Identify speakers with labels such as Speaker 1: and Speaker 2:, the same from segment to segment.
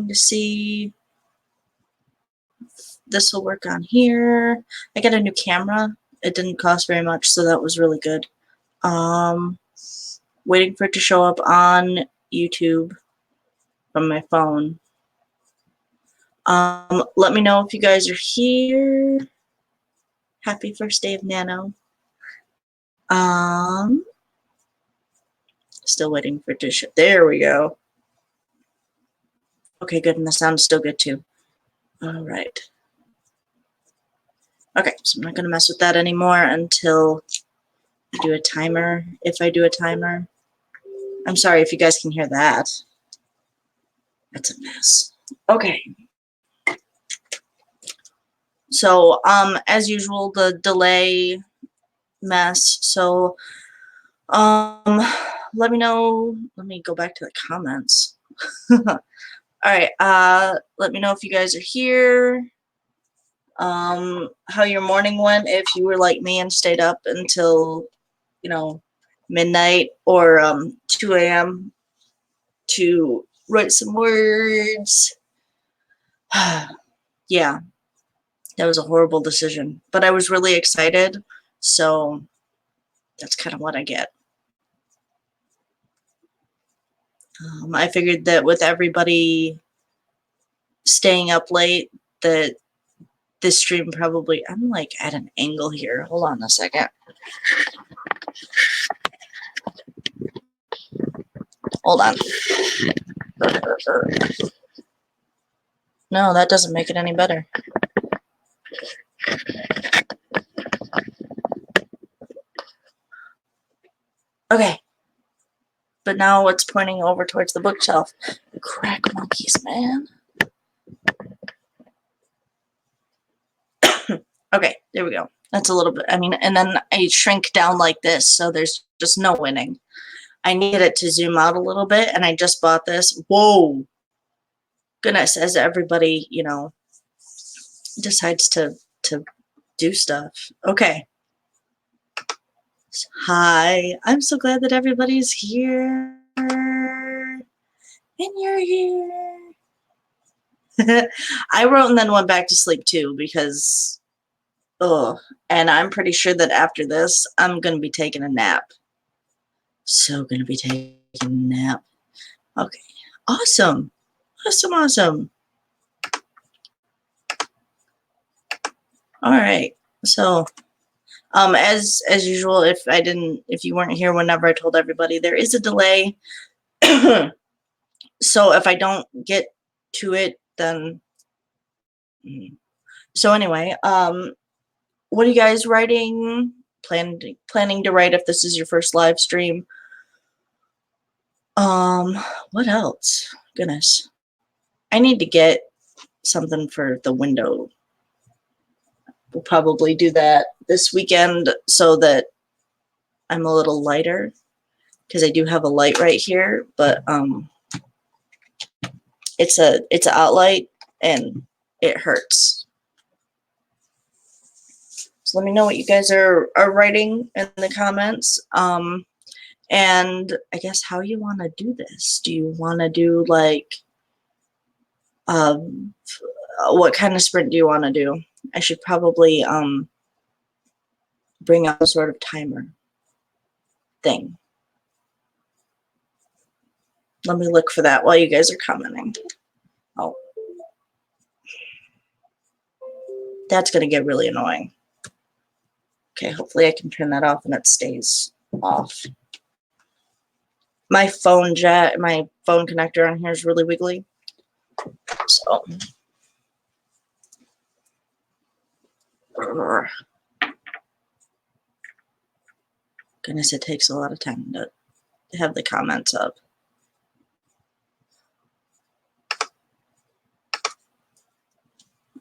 Speaker 1: checking to see if this will work on here. I got a new camera. It didn't cost very much, so that was really good. Waiting for it to show up on YouTube from my phone. Let me know if you guys are here. Happy first day of Nano. Still waiting for it to show. There we go. Okay, good, and the sound's still good too. All right. Okay, so I'm not gonna mess with that anymore until I do a timer. If I do a timer, I'm sorry if you guys can hear that. That's a mess. Okay. So, as usual, the delay mess. So, let me know. Let me go back to the comments. All right. Let me know if you guys are here. How your morning went. If you were like me and stayed up until, you know, midnight or 2 a.m. to write some words. Yeah, that was a horrible decision, but I was really excited, so that's kind of what I get. I figured that with everybody staying up late, that this stream probably, I'm like at an angle here. Hold on a second. Hold on. No, that doesn't make it any better. Okay. But now it's pointing over towards the bookshelf. Crack monkeys, man. Okay, there we go. That's a little bit, I mean, and then I shrink down like this, so there's just no winning. I needed it to zoom out a little bit, and I just bought this. Whoa. Goodness, as everybody, you know, decides to do stuff. Okay. Hi. I'm so glad that everybody's here. And you're here. I wrote and then went back to sleep too because, and I'm pretty sure that after this, I'm going to be taking a nap. So going to be taking a nap. Okay. Awesome. Awesome, awesome. All right. So, as usual, if you weren't here whenever I told everybody, there is a delay. So if I don't get to it, then. So anyway, what are you guys writing? Planning to write if this is your first live stream? What else? Goodness, I need to get something for the window. We'll probably do that this weekend so that I'm a little lighter because I do have a light right here, but it's an outlight and it hurts. So let me know what you guys are writing in the comments. And I guess how you want to do this. Do you want to do like, what kind of sprint do you want to do? I should probably bring up a sort of timer thing. Let me look for that while you guys are commenting. Oh, that's going to get really annoying. Okay, hopefully I can turn that off and it stays off. My phone connector on here is really wiggly. So. Goodness, it takes a lot of time to have the comments up.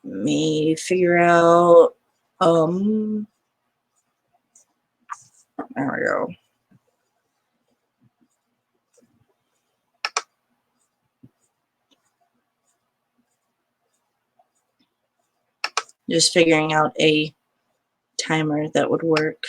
Speaker 1: Let me figure out, there we go. Just figuring out a timer that would work.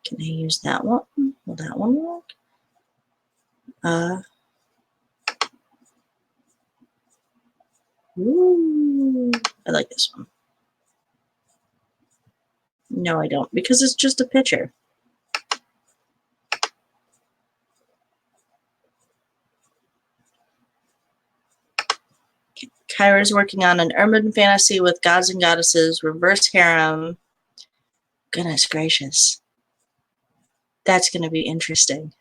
Speaker 1: Can I use that one? Will that one work? Ooh, I like this one. No, I don't, because it's just a picture. Kyra's working on an urban fantasy with gods and goddesses, reverse harem. Goodness gracious. That's going to be interesting.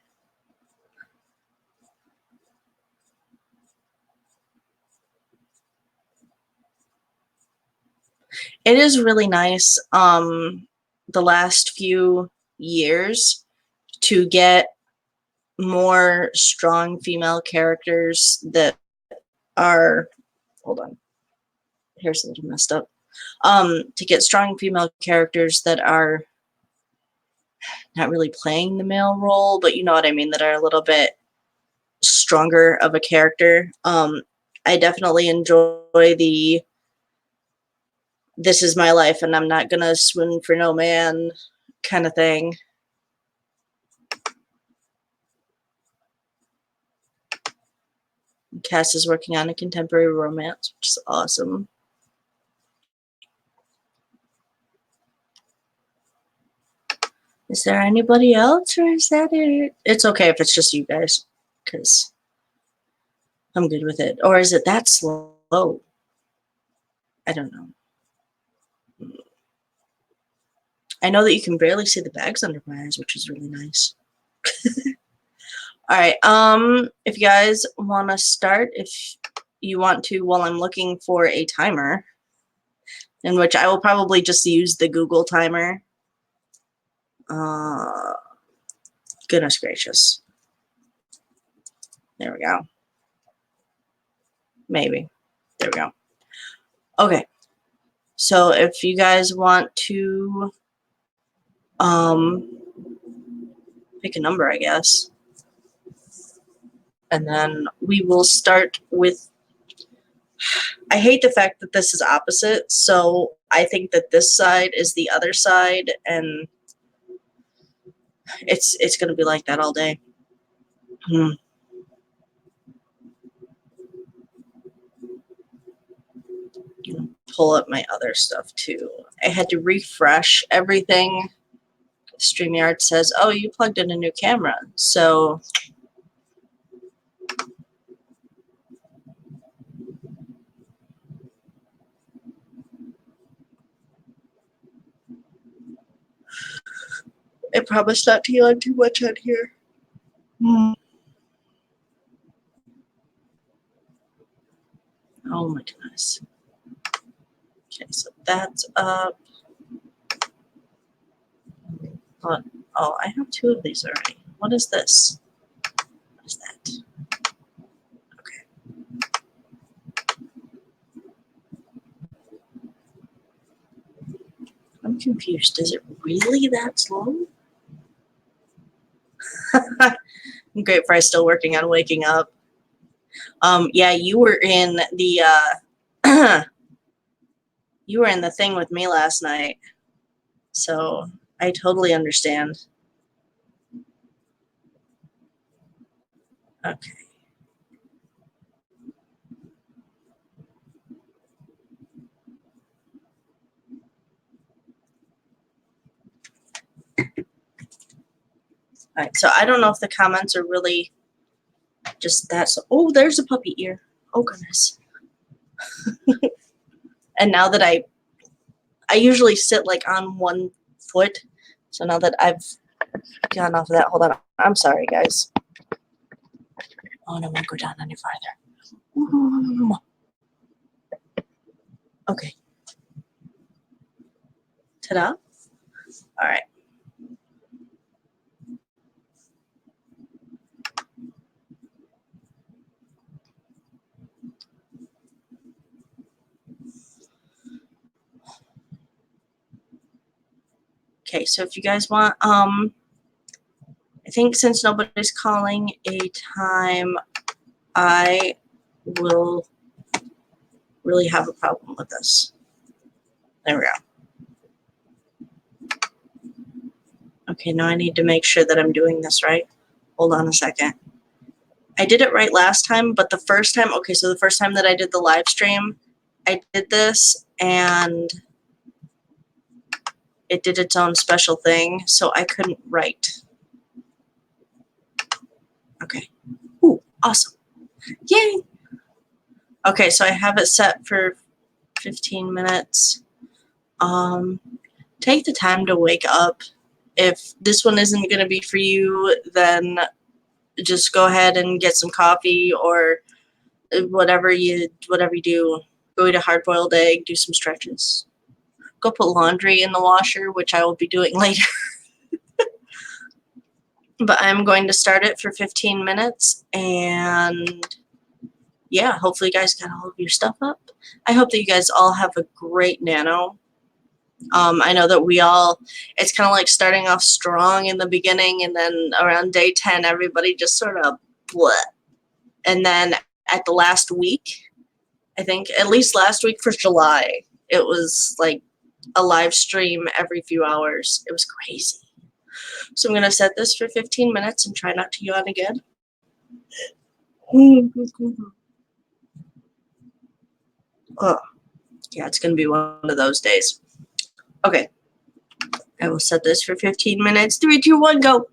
Speaker 1: It is really nice the last few years to get more strong female characters that are, hold on, here's a little messed up, to get strong female characters that are not really playing the male role, but you know what I mean, that are a little bit stronger of a character. I definitely enjoy the this is my life and I'm not gonna swoon for no man kind of thing. Cass is working on a contemporary romance, which is awesome. Is there anybody else, or is that it? It's okay if it's just you guys, because I'm good with it. Or is it that slow? I don't know. I know that you can barely see the bags under my eyes, which is really nice. All right. If you guys want to start, if you want to, while I'm looking for a timer, in which I will probably just use the Google timer. Goodness gracious. There we go. Maybe. There we go. Okay. So if you guys want to pick a number, I guess. And then we will start with, I hate the fact that this is opposite, so I think that this side is the other side, and it's going to be like that all day. Pull up my other stuff too. I had to refresh everything. StreamYard says, oh, you plugged in a new camera. So I promise not to yawn too much on here. Oh my goodness. Okay, so that's up. Oh, I have two of these already. What is this? What is that? Okay. I'm confused. Is it really that slow? I'm grateful I'm still working on waking up. Yeah, you were in the you were in the thing with me last night, so I totally understand. Okay. All right, so I don't know if the comments are really just that. So, oh, there's a puppy ear. Oh goodness. And now that I usually sit like on one foot, so now that I've gotten off of that, hold on. I'm sorry, guys. Oh, no, I won't go down any farther. Okay. Ta-da. All right. Okay, so if you guys want, I think since nobody's calling a time, I will really have a problem with this. There we go. Okay, now I need to make sure that I'm doing this right. Hold on a second. I did it right last time, but the first time, okay, so the first time that I did the live stream, I did this and it did its own special thing, so I couldn't write. Okay. Ooh, awesome. Yay! Okay, so I have it set for 15 minutes. Take the time to wake up. If this one isn't going to be for you, then just go ahead and get some coffee or whatever you do. Go eat a hard-boiled egg, do some stretches. Go put laundry in the washer, which I will be doing later. But I'm going to start it for 15 minutes, and yeah, hopefully you guys got all of your stuff up. I hope that you guys all have a great Nano. I know that it's kind of like starting off strong in the beginning, and then around day 10, everybody just sort of bleh. And then at the last week, I think, at least last week for July, it was like a live stream every few hours. It was crazy. So I'm going to set this for 15 minutes and try not to yawn again. Oh, yeah, it's going to be one of those days. Okay. I will set this for 15 minutes. 3, 2, 1, go.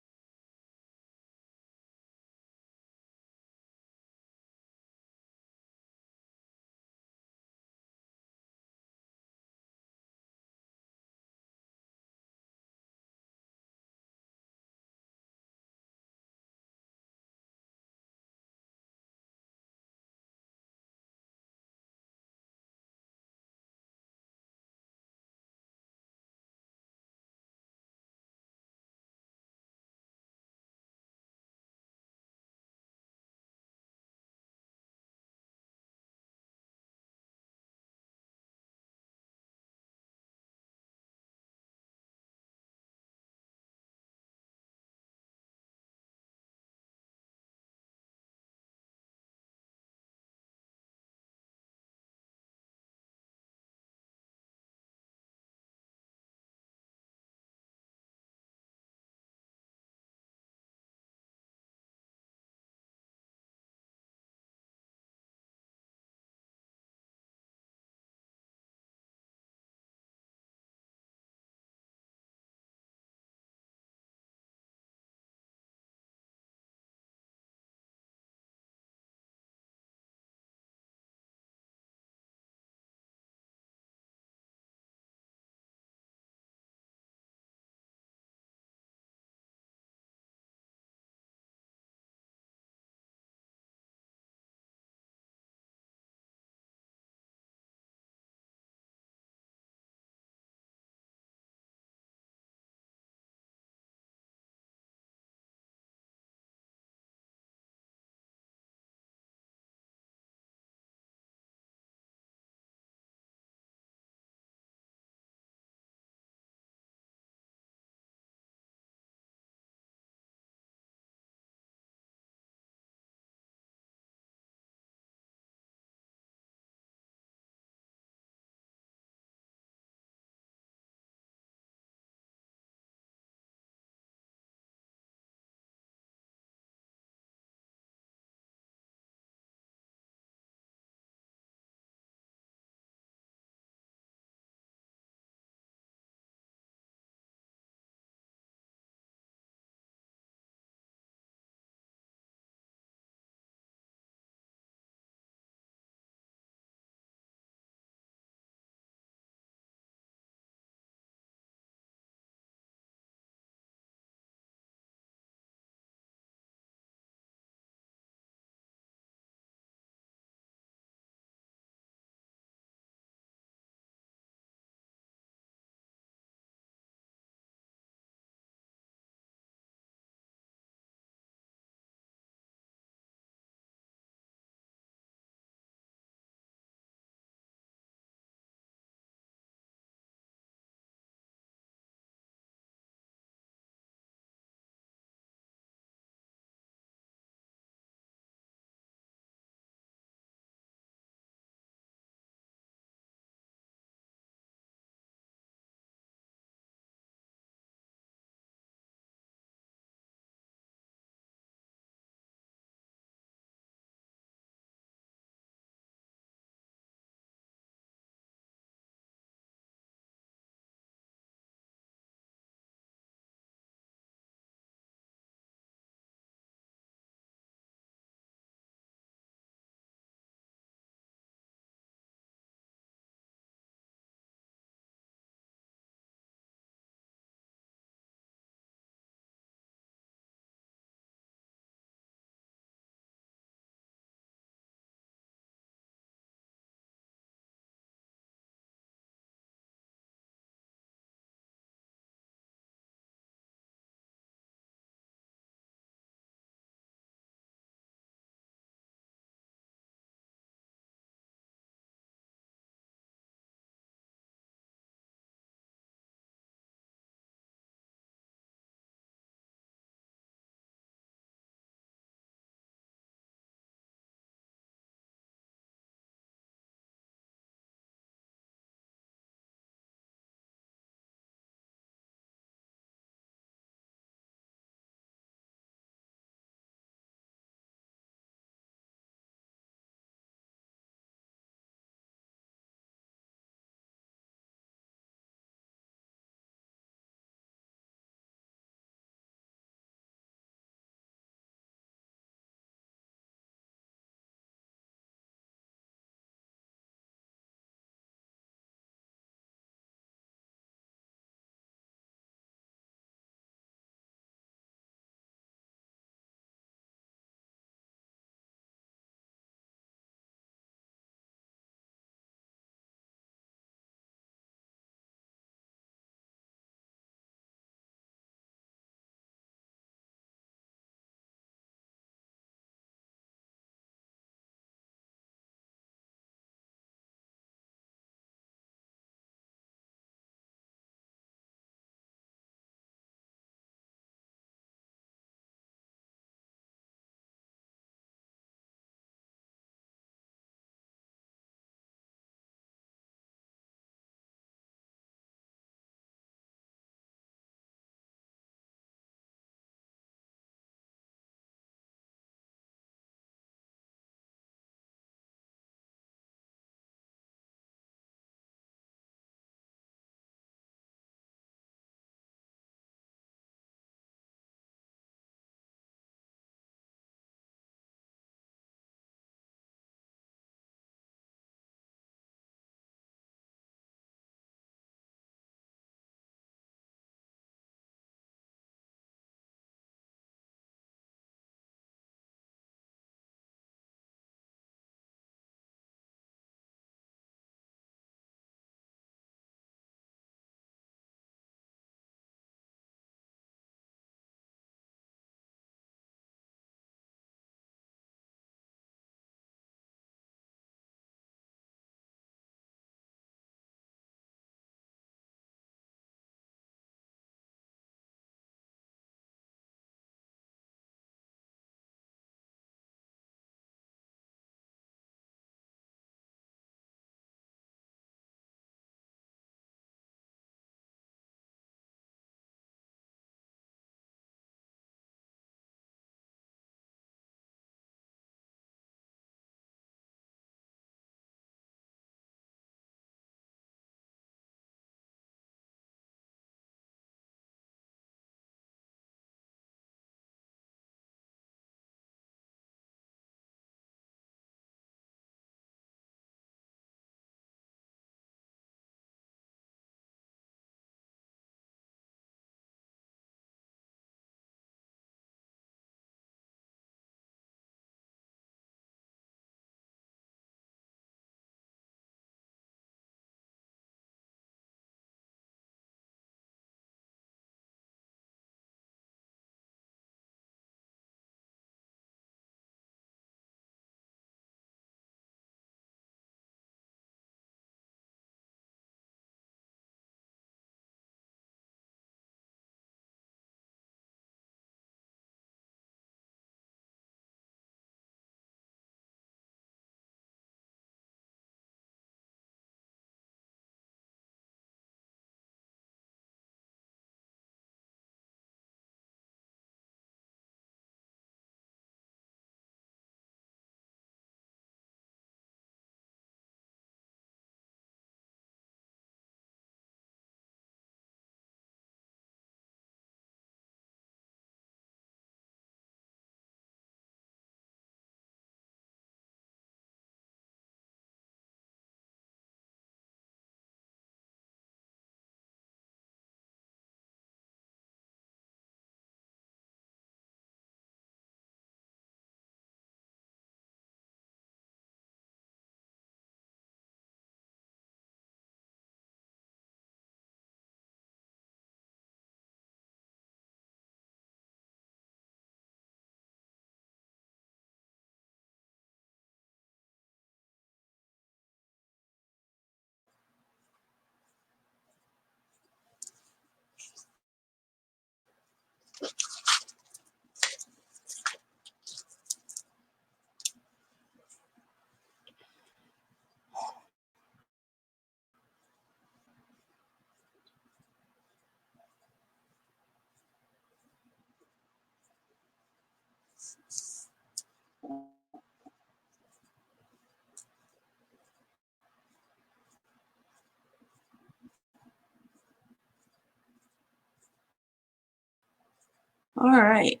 Speaker 1: All right.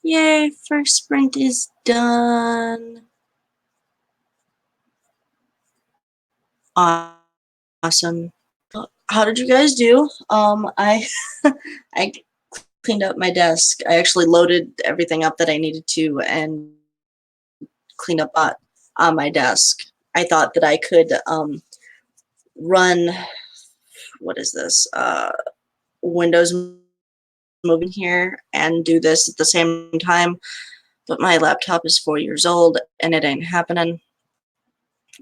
Speaker 1: Yay, first sprint is done. Awesome. How did you guys do? I I cleaned up my desk. I actually loaded everything up that I needed to and cleaned up on my desk. I thought that I could run, what is this? Windows moving here and do this at the same time, but my laptop is 4 years old and it ain't happening,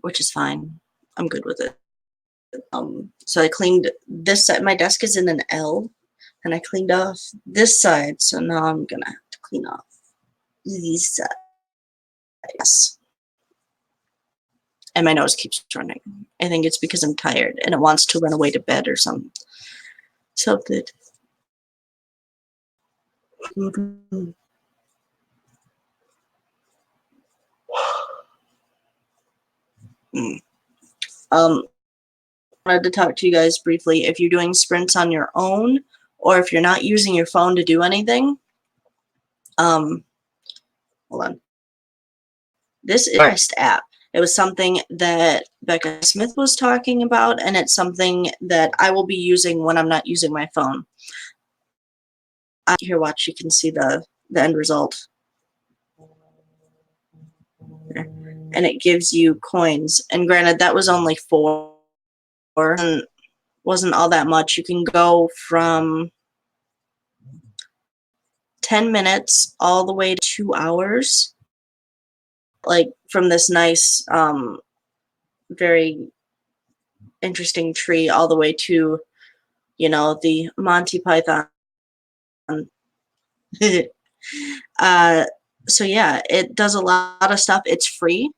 Speaker 1: which is fine. I'm good with it. So I cleaned this side. My desk is in an L, and I cleaned off this side. So now I'm gonna have to clean off these sides. And my nose keeps running. I think it's because I'm tired and it wants to run away to bed or something. So good. I wanted to talk to you guys briefly. If you're doing sprints on your own, or if you're not using your phone to do anything, hold on. This is a app. It was something that Becca Smith was talking about, and it's something that I will be using when I'm not using my phone. Here, watch. You can see the end result. And it gives you coins. And granted, that was only 4. And wasn't all that much. You can go from 10 minutes all the way to 2 hours. Like from this nice, very interesting tree all the way to, you know, the Monty Python. So yeah, it does a lot of stuff. It's free.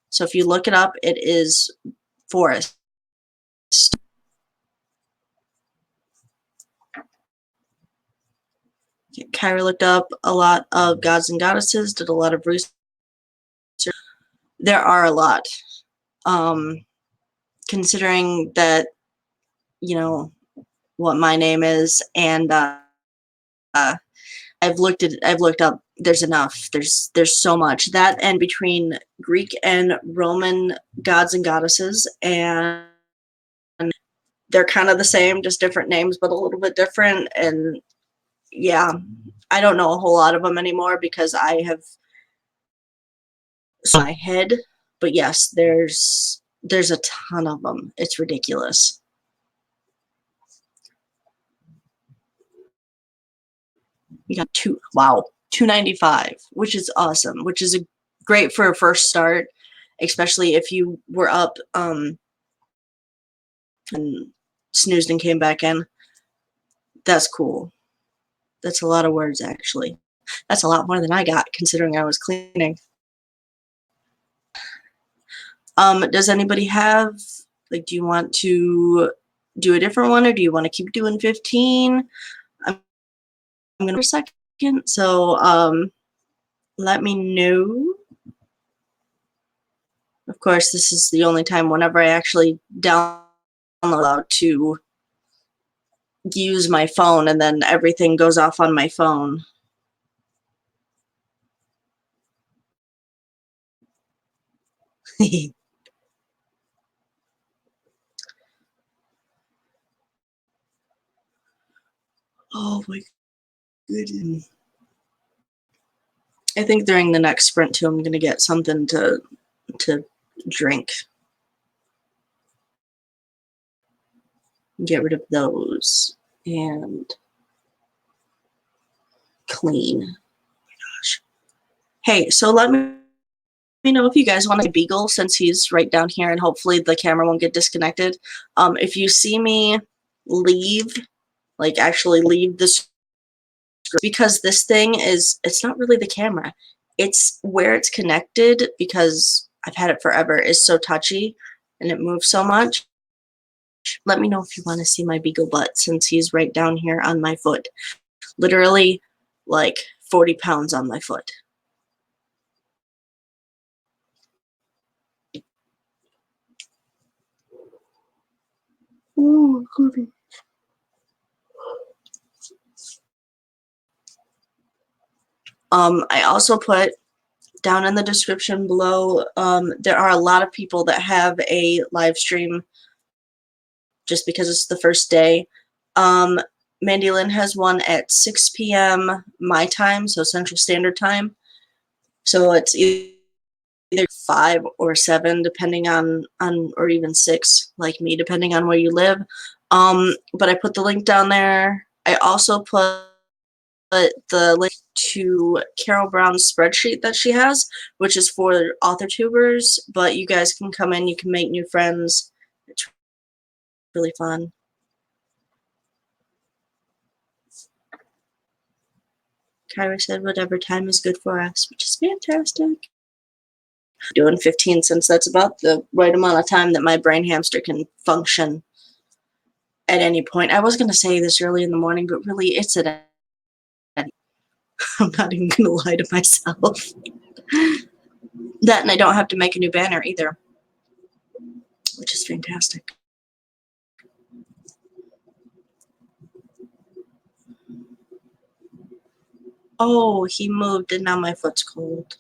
Speaker 1: So if you look it up, it is forest. Kyra looked up a lot of gods and goddesses, did a lot of research. There are a lot. Considering that, you know, what my name is, and I've looked up, there's enough. There's so much. That, and between Greek and Roman gods and goddesses, and they're kind of the same, just different names, but a little bit different. And yeah, I don't know a whole lot of them anymore because I have my head. But yes, there's a ton of them. It's ridiculous. You got $2.95, which is awesome, which is great for a first start, especially if you were up and snoozed and came back in. That's cool. That's a lot of words, actually. That's a lot more than I got, considering I was cleaning. Does anybody have, like, do you want to do a different one, or do you want to keep doing 15? I'm going to for a second, so let me know. Of course, this is the only time whenever I actually download to use my phone, and then everything goes off on my phone. Oh my goodness. I think during the next sprint too, I'm gonna get something to drink. Get rid of those and clean. Oh my gosh. Hey, so let me know if you guys want a beagle, since he's right down here, and hopefully the camera won't get disconnected. If you see me leave, like actually leave the screen, because this thing is, it's not really the camera, it's where it's connected, because I've had it forever, is so touchy and it moves so much. Let me know if you want to see my beagle butt, since he's right down here on my foot. Literally like 40 pounds on my foot. Ooh, goody. I also put down in the description below, there are a lot of people that have a live stream just because it's the first day. Mandi Lynn has one at 6 p.m. my time, so Central Standard Time. So it's either 5 or 7, depending on or even 6, like me, depending on where you live. But I put the link down there. I also put the link to Carol Brown's spreadsheet that she has, which is for author tubers, but you guys can come in, you can make new friends. It's really fun. Kyra said whatever time is good for us, which is fantastic. Doing 15 since that's about the right amount of time that my brain hamster can function at any point. I was going to say this early in the morning, but really it's at any. I'm not even going to lie to myself. That, and I don't have to make a new banner either, which is fantastic. Oh, he moved and now my foot's cold.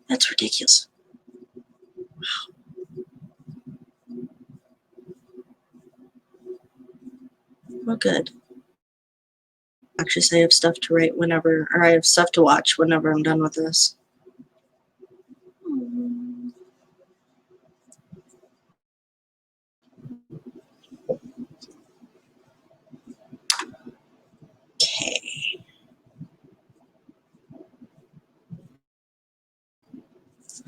Speaker 1: That's ridiculous. Well, good. Actually, I have stuff to write whenever, or I have stuff to watch whenever I'm done with this. Okay.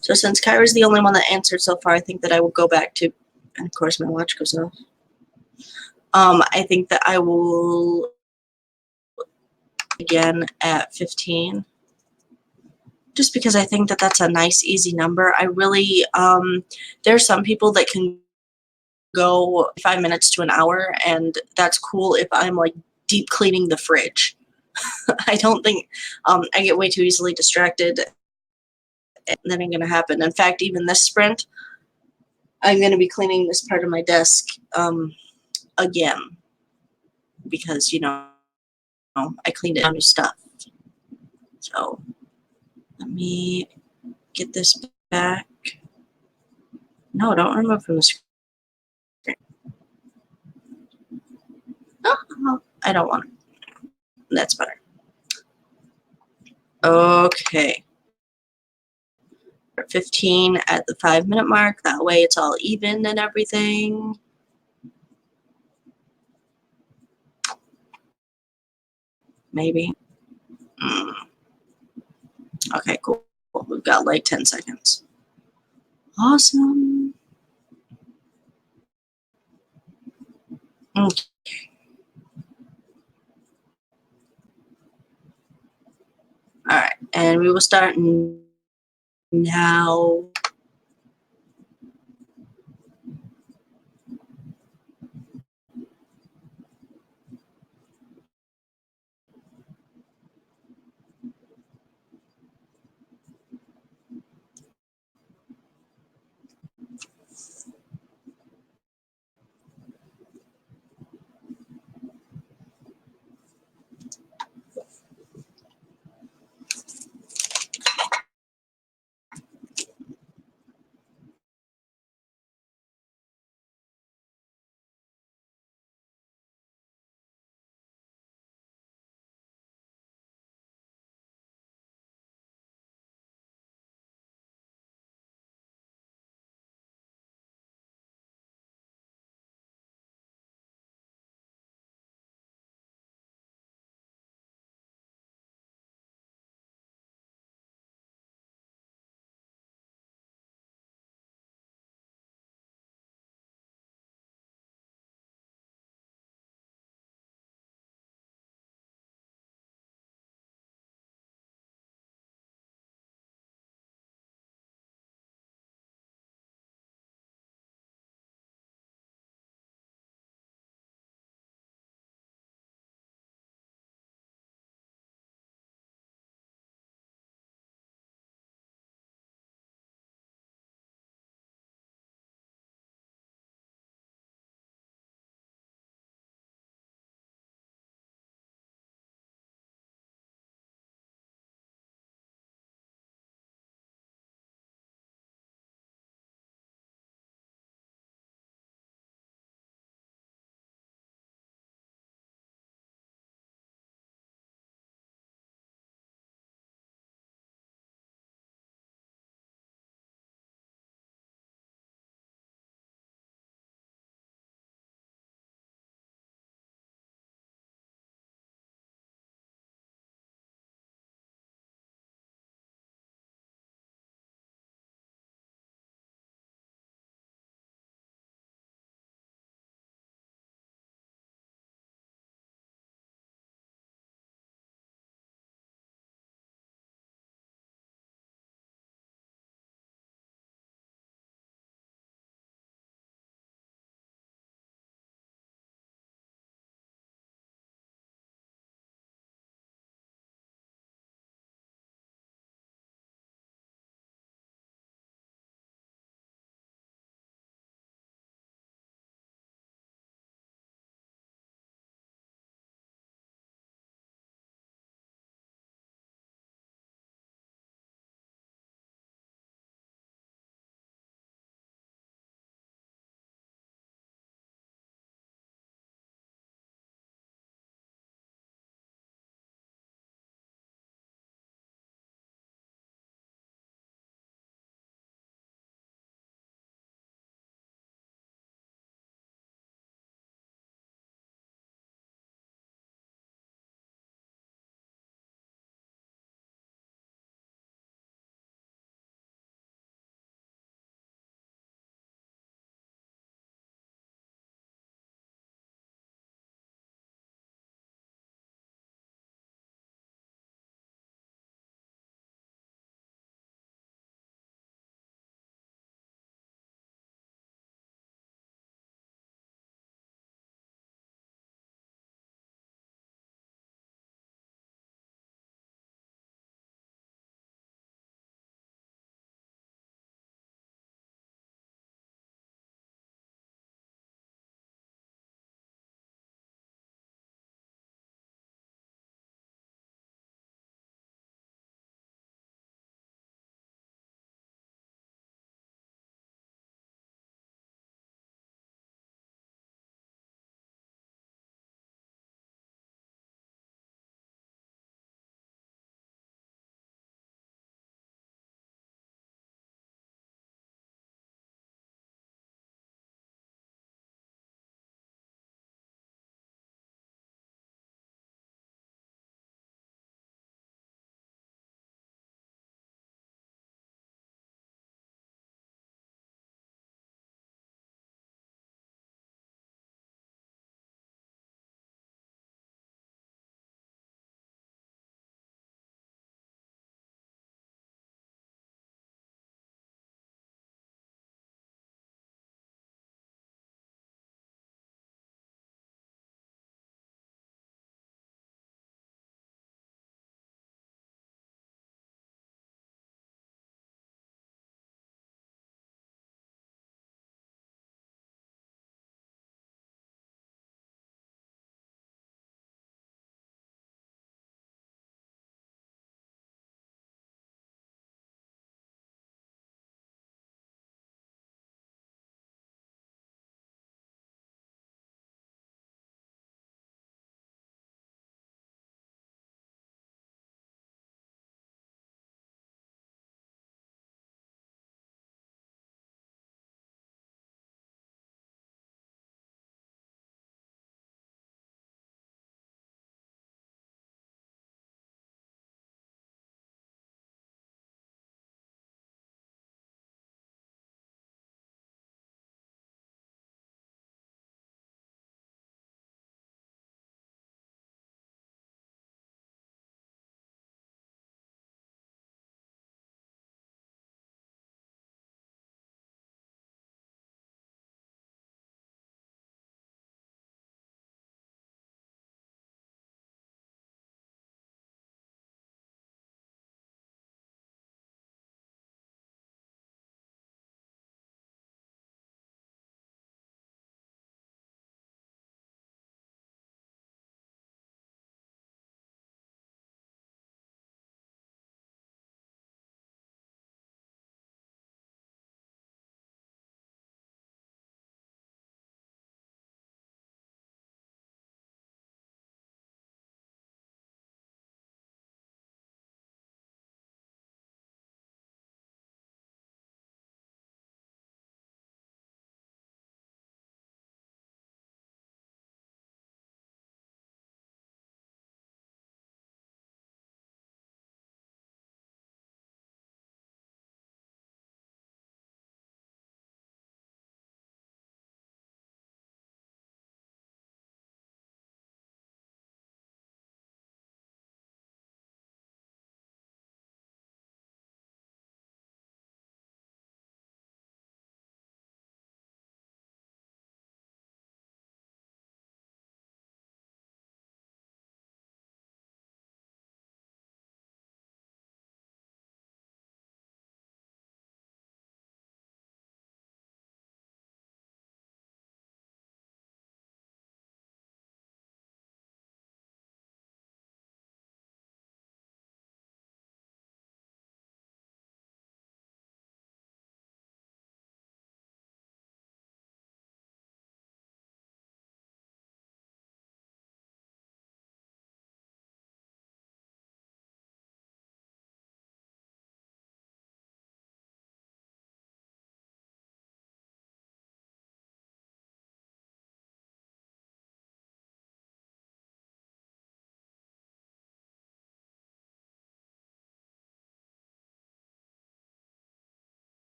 Speaker 1: So since Kyra's the only one that answered so far, I think that I will go back to, and of course my watch goes off. I think that I will again at 15. Just because I think that that's a nice, easy number. I really, there are some people that can go 5 minutes to an hour, and that's cool if I'm like deep cleaning the fridge. I don't think, I get way too easily distracted, and that ain't gonna happen. In fact, even this sprint, I'm gonna be cleaning this part of my desk again because, you know, I cleaned it on new stuff. So let me get this back. No, don't remove from the screen. Oh, I don't want it. That's better. Okay. 15 at the 5-minute mark. That way it's all even and everything. Maybe. Okay, cool. We've got like 10 seconds. Awesome. Okay. All right, and we will start now.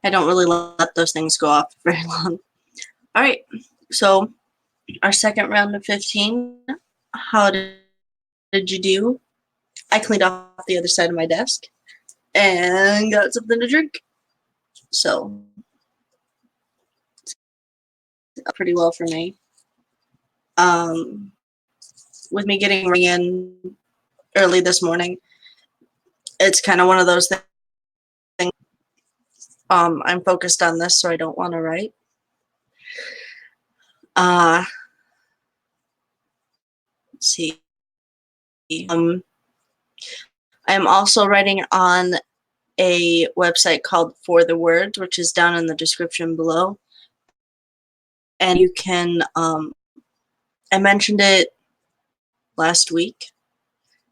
Speaker 1: I don't really let those things go off very long. All right, so our second round of 15. How did you do? I cleaned off the other side of my desk and got something to drink. So, pretty well for me. With me getting in early this morning, it's kind of one of those things. I'm focused on this, so I don't want to write. Let's see. I am also writing on a website called For the Words, which is down in the description below. And you can, I mentioned it last week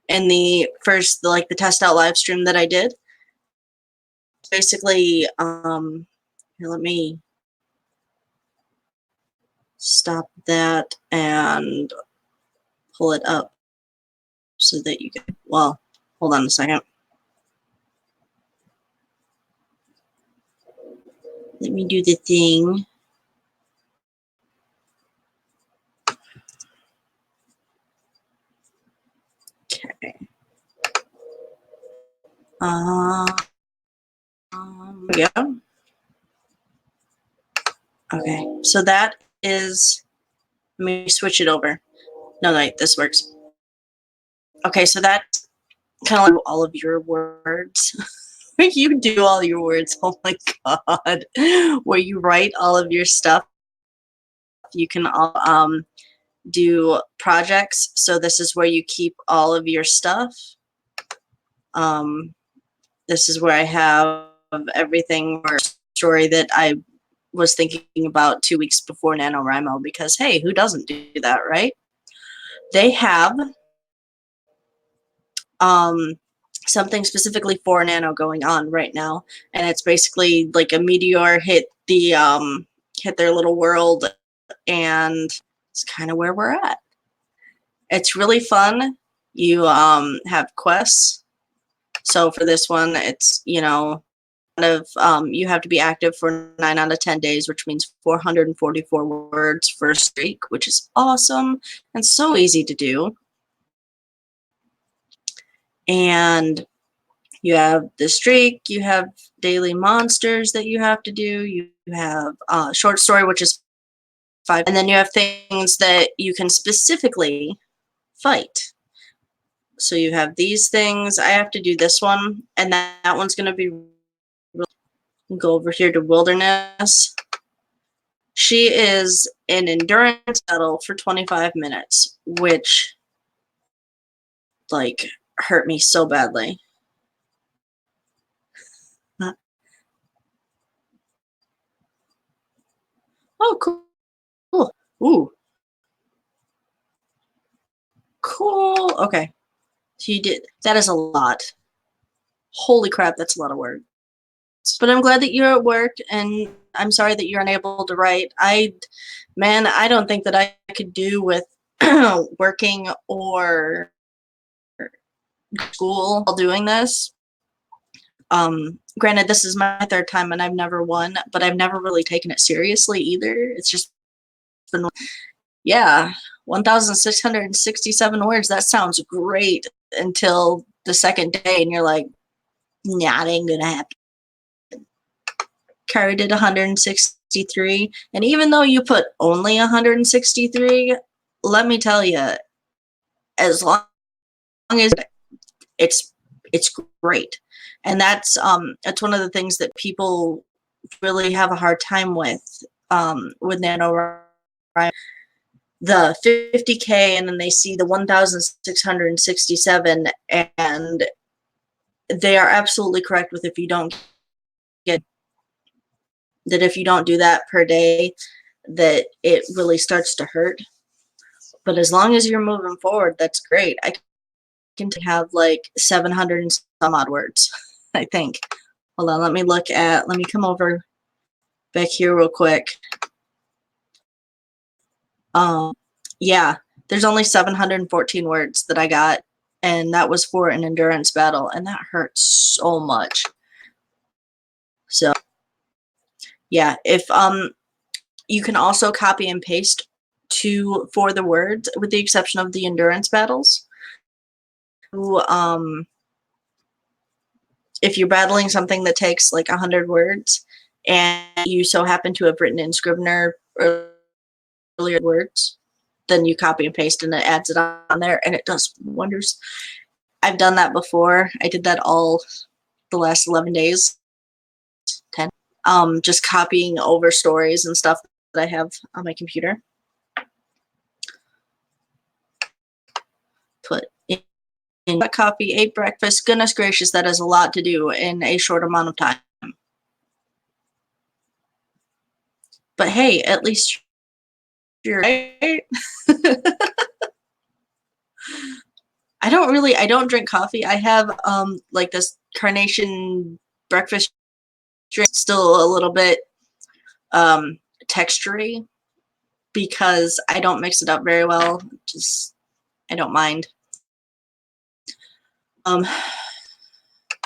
Speaker 1: in the first, the test out live stream that I did. Basically, here, let me stop that and pull it up so that you can, well, hold on a second. Let me do the thing. Okay. There we go. Okay, so that is, let me switch it over. No, wait, this works. Okay, so that's kind of like all of your words. You do all your words, oh my god. Where you write all of your stuff. You can do projects. So this is where you keep all of your stuff. This is where I have everything or story that I was thinking about 2 weeks before NaNoWriMo, because hey, who doesn't do that, right? They have something specifically for Nano going on right now, and it's basically like a meteor hit their little world, and it's kind of where we're at. It's really fun. You have quests. So for this one, it's, you know, you have to be active for 9 out of 10 days, which means 444 words for a streak, which is awesome and so easy to do. And you have the streak, you have daily monsters that you have to do, you have short story, which is 5, and then you have things that you can specifically fight. So you have these things. I have to do this one, and that one's going to be go over here to wilderness. She is an endurance battle for 25 minutes, which like hurt me so badly. Oh, cool. Ooh. Cool. Okay. So you did. That is a lot. Holy crap, that's a lot of words. But I'm glad that you're at work, and I'm sorry that you're unable to write. Man, I don't think that I could do with working or school while doing this. Granted, this is my 3rd time and I've never won, but I've never really taken it seriously either. It's just been, yeah, 1,667 words. That sounds great until the second day, and you're like, nah, it ain't gonna happen. Carrie did 163, and even though you put only 163, let me tell you, as long as it's great. And that's one of the things that people really have a hard time with NaNoWriMo. The 50K, and then they see the 1,667, and they are absolutely correct with, if you don't get that, if you don't do that per day, that it really starts to hurt. But as long as you're moving forward, that's great. I can have like 700 and some odd words, I think. Hold on, let me come over back here real quick. Yeah, there's only 714 words that I got, and that was for an endurance battle, and that hurts so much. So Yeah, if you can also copy and paste for the words, with the exception of the endurance battles. If you're battling something that takes like 100 words, and you so happen to have written in Scrivener earlier words, then you copy and paste and it adds it on there, and it does wonders. I've done that before. I did that all the last 11 days, 10. Just copying over stories and stuff that I have on my computer. Put in coffee, ate breakfast. Goodness gracious, that is a lot to do in a short amount of time. But hey, at least you're right. I don't drink coffee. I have like this carnation breakfast drink, still a little bit textury, because I don't mix it up very well. Just, I don't mind.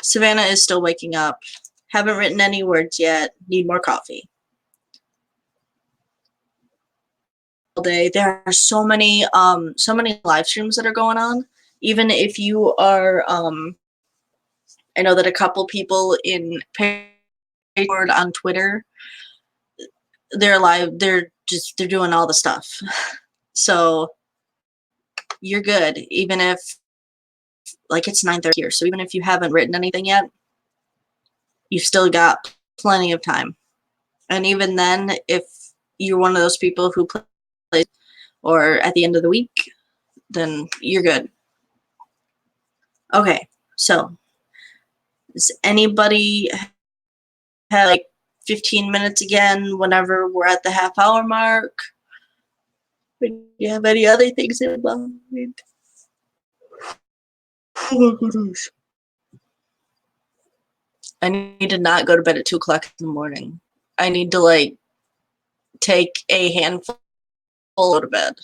Speaker 1: Savannah is still waking up. Haven't written any words yet. Need more coffee. All day. There are so many live streams that are going on. Even if you are, I know that a couple people in on Twitter, they're live. They're doing all the stuff. So you're good, even if, like, it's 9:30 here. So even if you haven't written anything yet, you've still got plenty of time. And even then, if you're one of those people who play or at the end of the week, then you're good. Okay, so does anybody have like 15 minutes again whenever we're at the half-hour mark? Do you have any other things in mind? Oh my goodness. I need to not go to bed at 2 o'clock in the morning. I need to, like, take a handful to bed.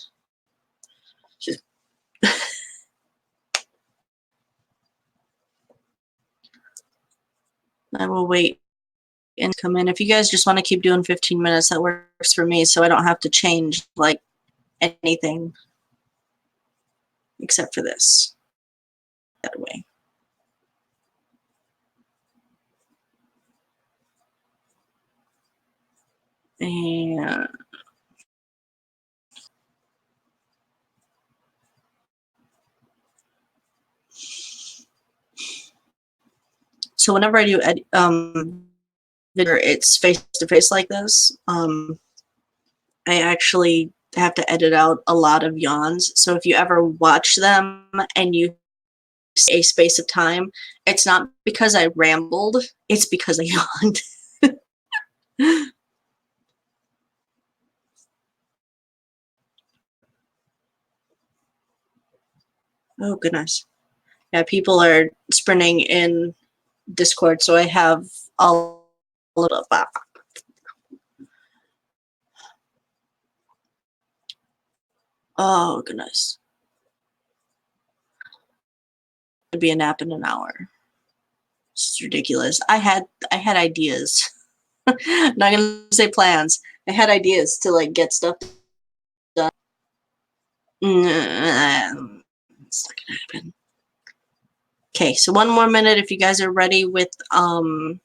Speaker 1: I will wait and come in. If you guys just want to keep doing 15 minutes, that works for me, so I don't have to change, like, anything except for this. That way. And so whenever I do video, it's face-to-face like this, I actually have to edit out a lot of yawns. So if you ever watch them and you see a space of time, it's not because I rambled, it's because I yawned. Oh goodness. Yeah, people are sprinting in Discord, so I have all of that. Oh goodness. It'd be a nap in an hour. It's ridiculous. I had ideas. I'm not gonna say plans. I had ideas to, like, get stuff done. It's not gonna happen. Okay, so one more minute if you guys are ready with okay,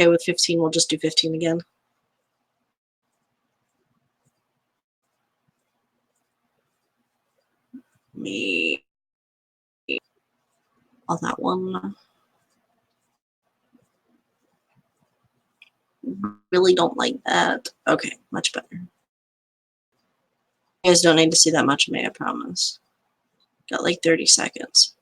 Speaker 1: with 15, we'll just do 15 again. Me on that one. Really don't like that. Okay, much better. You guys don't need to see that much of me, I promise. Got like 30 seconds.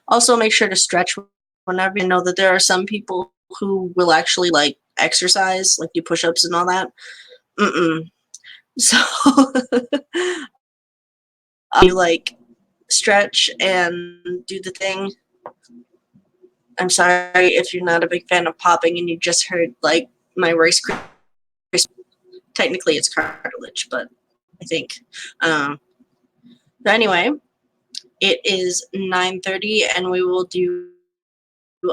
Speaker 1: Also, make sure to stretch whenever you know that there are some people who will actually, like, exercise, like do push-ups and all that. So you, like, stretch and do the thing. I'm sorry if you're not a big fan of popping and you just heard, like, my Rice Krispies. Technically, it's cartilage, but I think. But anyway, it is 9:30, and we will do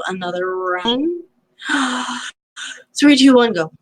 Speaker 1: another round. 3, 2, 1, go.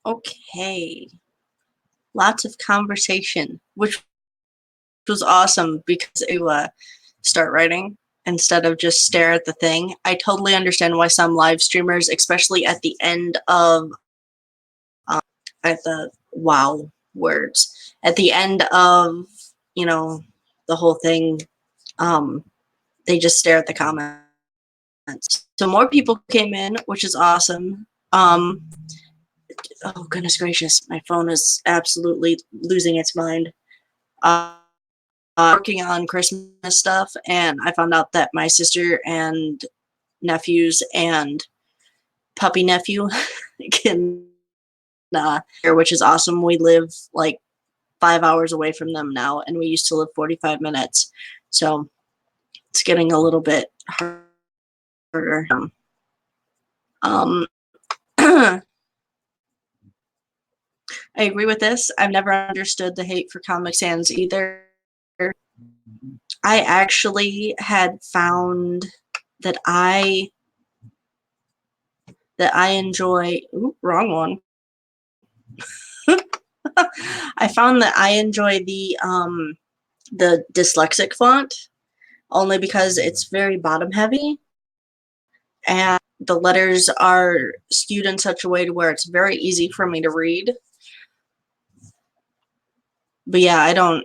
Speaker 1: Okay. Lots of conversation, which was awesome because you start writing instead of just stare at the thing. I totally understand why some live streamers, especially at the end of at the wow words, at the end of, you know, the whole thing, um, they just stare at the comments. So more people came in, which is awesome. Oh goodness gracious, my phone is absolutely losing its mind. Working on Christmas stuff, and I found out that my sister and nephews and puppy nephew can, which is awesome. We live like 5 hours away from them now, and we used to live 45 minutes. So it's getting a little bit harder. Um, I agree with this. I've never understood the hate for Comic Sans either. I actually had found that I enjoy. Ooh, wrong one. I found that I enjoy the dyslexic font only because it's very bottom heavy and the letters are skewed in such a way to where it's very easy for me to read. But yeah, I don't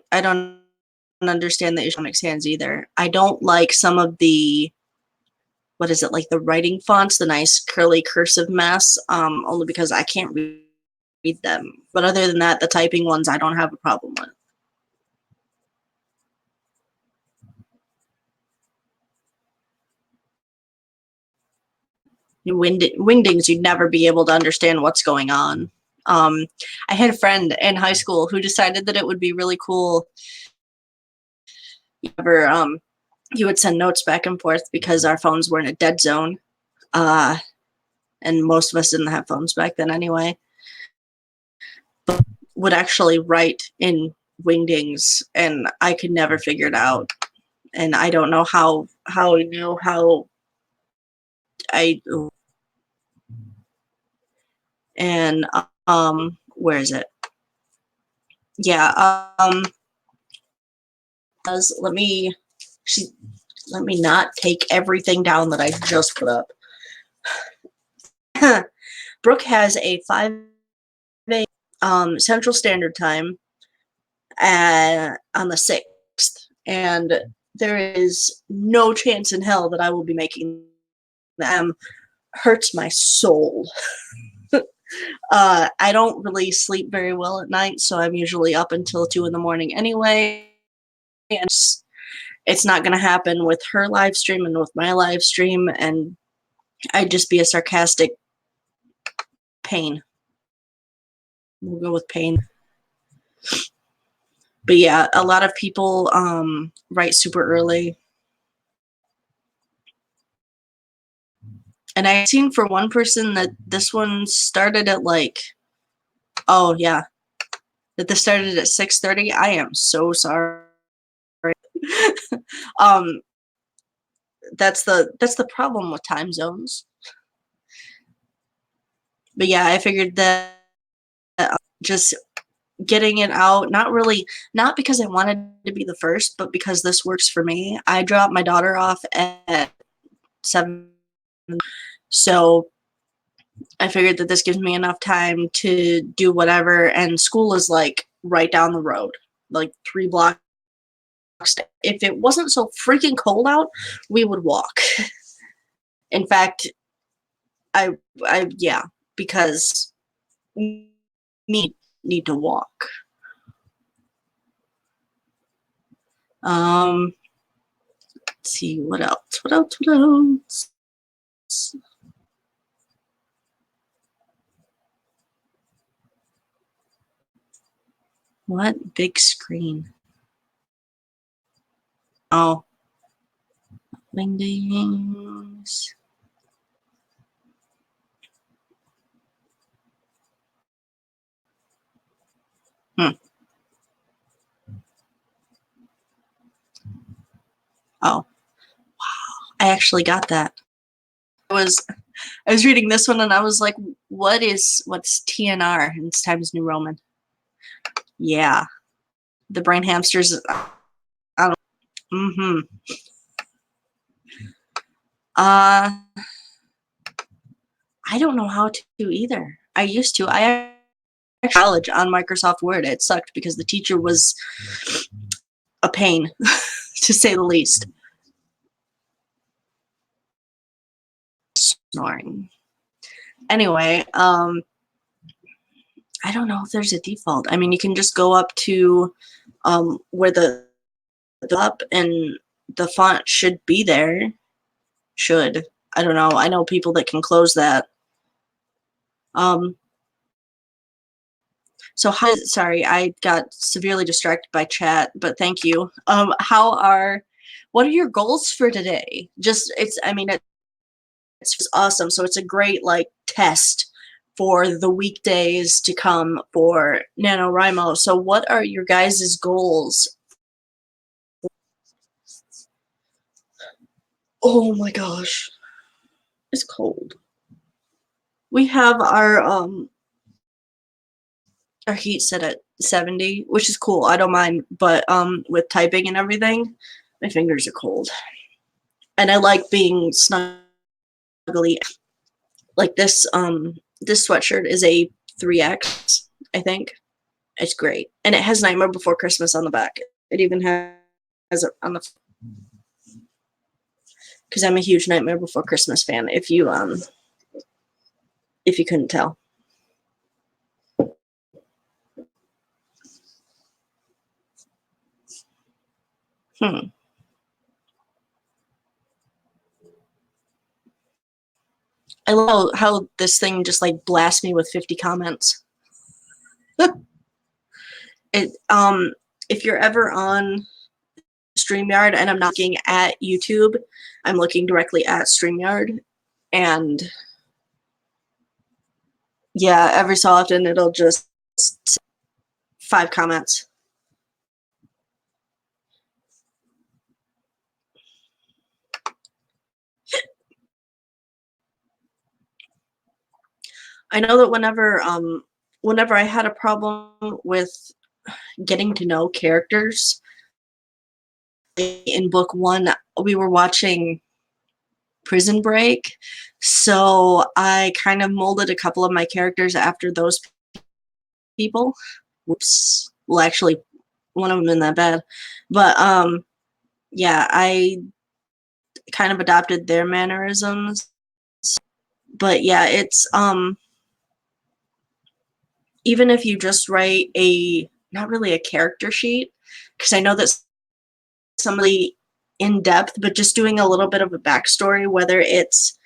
Speaker 1: understand the issue with Sans either. I don't like some of the, what is it, like the writing fonts, the nice curly cursive mess, only because I can't read them. But other than that, the typing ones I don't have a problem with. Wingdings, you'd never be able to understand what's going on. I had a friend in high school who decided that it would be really cool. Ever, he would send notes back and forth because our phones were in a dead zone, uh, and most of us didn't have phones back then anyway. But would actually write in Wingdings, and I could never figure it out. And I don't know how I knew how I and where is it? Yeah, let me she let me not take everything down that I just put up. Brooke has a 5 Central Standard Time on the 6th, and there is no chance in hell that I will be making them. Hurts my soul. I don't really sleep very well at night, so I'm usually up until 2 in the morning anyway. And it's not going to happen with her live stream and with my live stream, and I'd just be a sarcastic pain. We'll go with pain. But yeah, a lot of people write super early. And I've seen for one person that this one started at like, oh yeah, that this started at 6:30. I am so sorry. um, that's the problem with time zones. But yeah, I figured that just getting it out, not because I wanted to be the first, but because this works for me. I dropped my daughter off at 7, so I figured that this gives me enough time to do whatever, and school is like right down the road, like 3 blocks. If it wasn't so freaking cold out, we would walk. In fact, yeah, because we need to walk. Let's see what else. What else? What else? What big screen? Oh, Wingdings. Hmm. Oh, I actually got that. I was reading this one and I was like, what's TNR in Times New Roman? Yeah. The brain hamsters. I don't. Mm-hmm. I don't know how to either. I used to. I actually college on Microsoft Word. It sucked because the teacher was a pain, to say the least. Snoring. Anyway, I don't know if there's a default. I mean, you can just go up to where the up and the font should be there. Should. I don't know. I know people that can close that. So sorry, I got severely distracted by chat, but thank you. What are your goals for today? It's awesome. So it's a great like test for the weekdays to come for NaNoWriMo. So what are your guys' goals? Oh my gosh. It's cold. We have our heat set at 70, which is cool. I don't mind, but with typing and everything, my fingers are cold. And I like being snuggly. Like this sweatshirt is a 3X, I think. It's great. And it has Nightmare Before Christmas on the back. It even has it on the, because I'm a huge Nightmare Before Christmas fan, if you couldn't tell. I love how this thing just like blasts me with 50 comments. If you're ever on StreamYard, and I'm not looking at YouTube, I'm looking directly at StreamYard, and yeah, every so often it'll just 5 comments. I know that whenever I had a problem with getting to know characters in book 1, we were watching Prison Break, so I kind of molded a couple of my characters after those people. Whoops. Well, actually, one of them isn't that bad, but yeah, I kind of adopted their mannerisms. But yeah, it's even if you just write not really a character sheet, because I know that somebody in depth, but just doing a little bit of a backstory, whether it's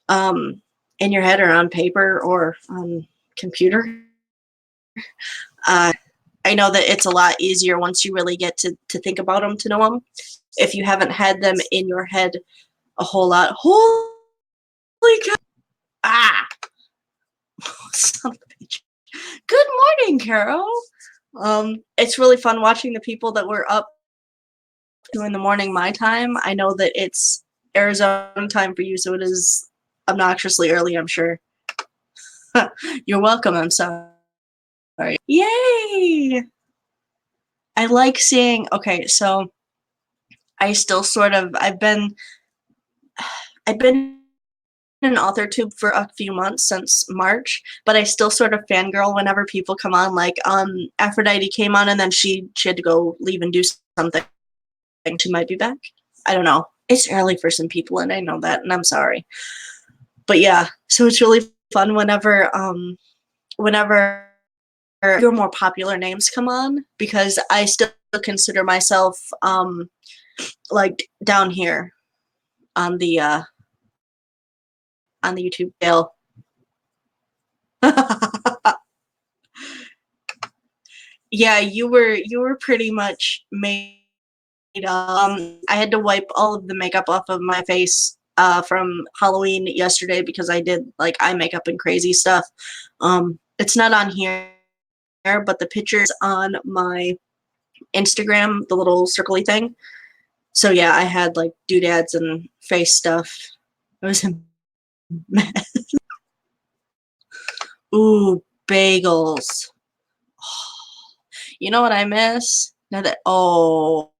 Speaker 1: in your head or on paper or on computer. I know that it's a lot easier once you really get to think about them, to know them. If you haven't had them in your head a whole lot. Holy cow. Ah! Son of a bitch. Good morning, Carol. It's really fun watching the people that were up in the morning my time. I know that it's Arizona time for you, so it is obnoxiously early, I'm sure. You're welcome, I'm sorry. Yay! I like seeing, okay, so I still sort of, I've been in AuthorTube for a few months, since March, but I still sort of fangirl whenever people come on. Like Aphrodite came on and then she had to go leave and do something. She might be back. I don't know. It's early for some people and I know that, and I'm sorry. But yeah, so it's really fun whenever your more popular names come on, because I still consider myself like down here on the YouTube scale. Yeah, you were pretty much made. I had to wipe all of the makeup off of my face from Halloween yesterday because I did like eye makeup and crazy stuff. It's not on here, but the picture's on my Instagram, the little circly thing. So yeah, I had like doodads and face stuff. It was a mess. Ooh, bagels. You know what I miss? Now that, oh.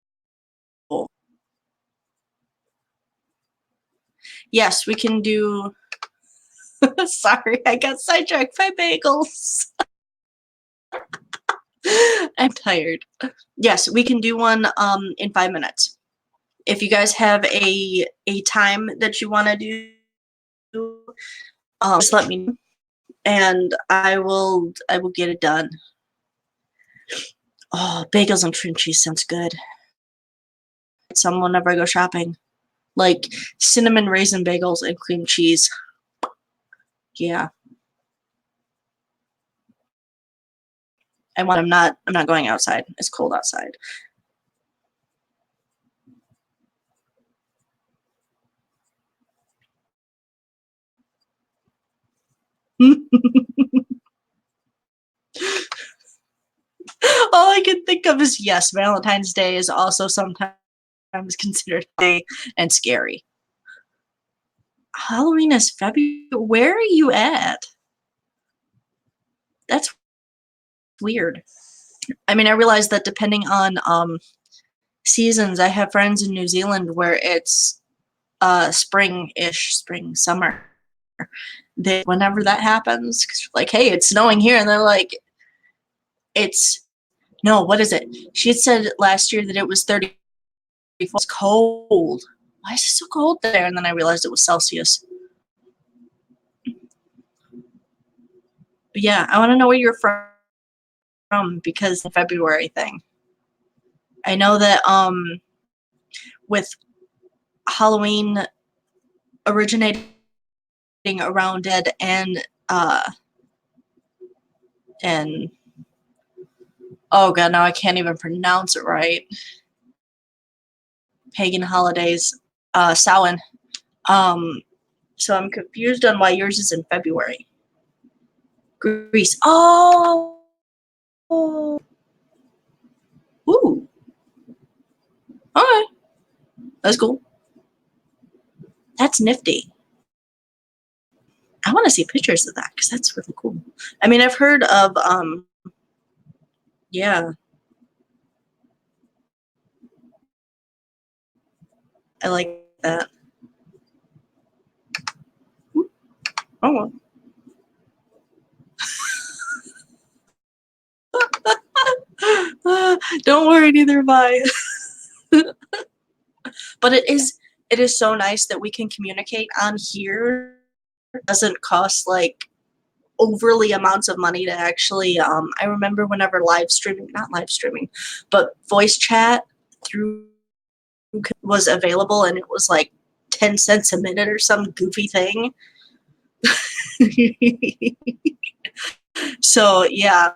Speaker 1: Yes, we can do, sorry, I got sidetracked by bagels. I'm tired. Yes, we can do one in 5 minutes. If you guys have a time that you want to do, just let me know, and I will get it done. Oh, bagels and cream cheese sounds good. Some whenever I go shopping, like cinnamon raisin bagels and cream cheese. Yeah. And when I'm not going outside. It's cold outside. All I can think of is, yes, Valentine's Day is also sometimes considered gay and scary. Halloween is February. Where are you at? That's weird. I mean, I realize that depending on seasons, I have friends in New Zealand where it's spring-ish, spring, summer. Whenever that happens, 'cause like, hey, it's snowing here, and they're like, no, what is it? She had said last year that it was 30. It's cold. Why is it so cold there? And then I realized it was Celsius. But yeah, I want to know where you're from because the February thing. I know that with Halloween originating around Dead and oh god, now I can't even pronounce it right. Pagan holidays, Samhain. So I'm confused on why yours is in February. Greece. Oh. Ooh. Okay. That's cool. That's nifty. I want to see pictures of that because that's really cool. I mean, I've heard of yeah. I like that. Oh. Don't worry, neither am I. But it is so nice that we can communicate on here. It doesn't cost like overly amounts of money to actually I remember whenever not live streaming, but voice chat through was available and it was like 10 cents a minute or some goofy thing. So yeah,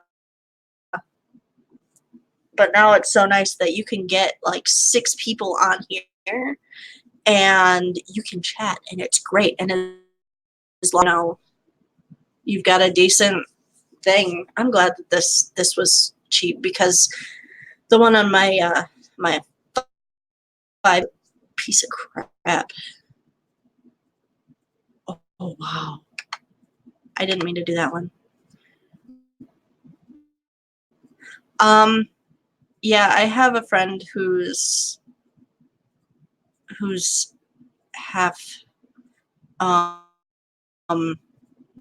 Speaker 1: but now it's so nice that you can get like 6 people on here and you can chat and it's great. And as long as you've got a decent thing, I'm glad that this was cheap because the one on my my 5 piece of crap. Oh wow, I didn't mean to do that one. Yeah, I have a friend who's half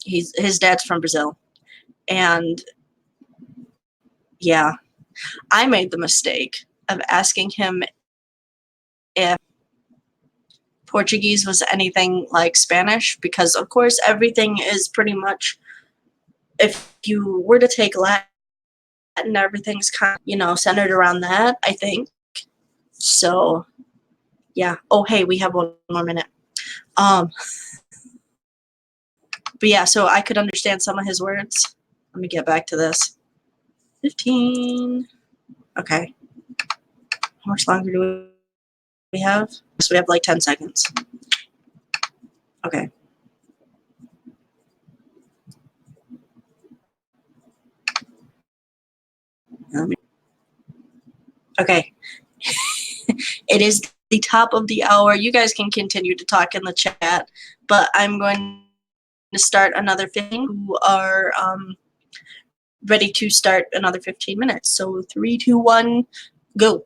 Speaker 1: his dad's from Brazil, and yeah, I made the mistake of asking him if Portuguese was anything like Spanish because of course everything is pretty much, if you were to take Latin, everything's kind of, centered around that, I think. So yeah. Oh hey, we have 1 more minute. But yeah, so I could understand some of his words. Let me get back to this. 15. Okay. How much longer do we have? So we have like 10 seconds. Okay. Okay. It is the top of the hour. You guys can continue to talk in the chat, but I'm going to start another 15 who are ready to start another 15 minutes. So 3, 2, 1, go.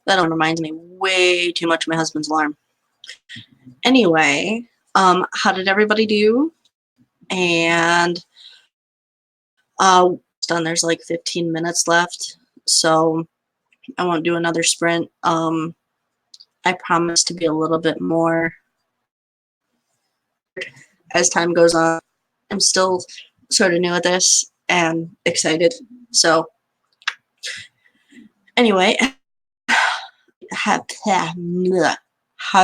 Speaker 1: That one reminds me way too much of my husband's alarm. Anyway, how did everybody do? And done. There's like 15 minutes left, so I won't do another sprint. I promise to be a little bit more as time goes on. I'm still sort of new at this and excited. So anyway, how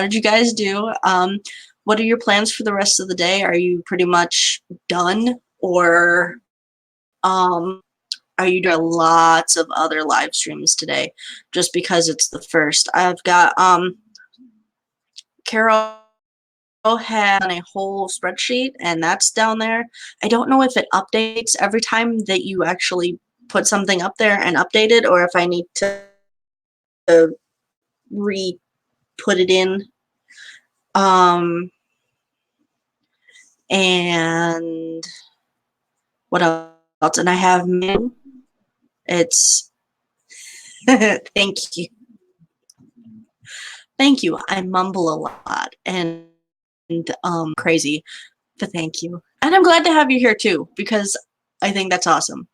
Speaker 1: did you guys do? What are your plans for the rest of the day? Are you pretty much done, or are you doing lots of other live streams today just because it's the first? I've got Carol had a whole spreadsheet, and that's down there. I don't know if it updates every time that you actually put something up there and update it, or if I need to re-put it in. And what else? And I have it's thank you. Thank you. I mumble a lot and crazy, but thank you. And I'm glad to have you here too, because I think that's awesome.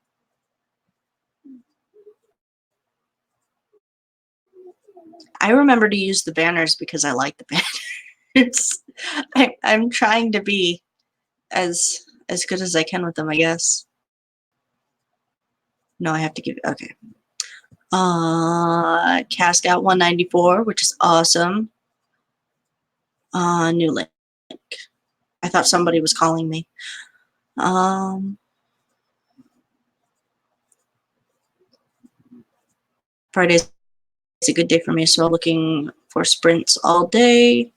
Speaker 1: I remember to use the banners because I like the banners. I'm trying to be as good as I can with them, I guess. No, I have to give okay. Cast out 194, which is awesome. New link. I thought somebody was calling me. Friday's a good day for me, so looking for sprints all day.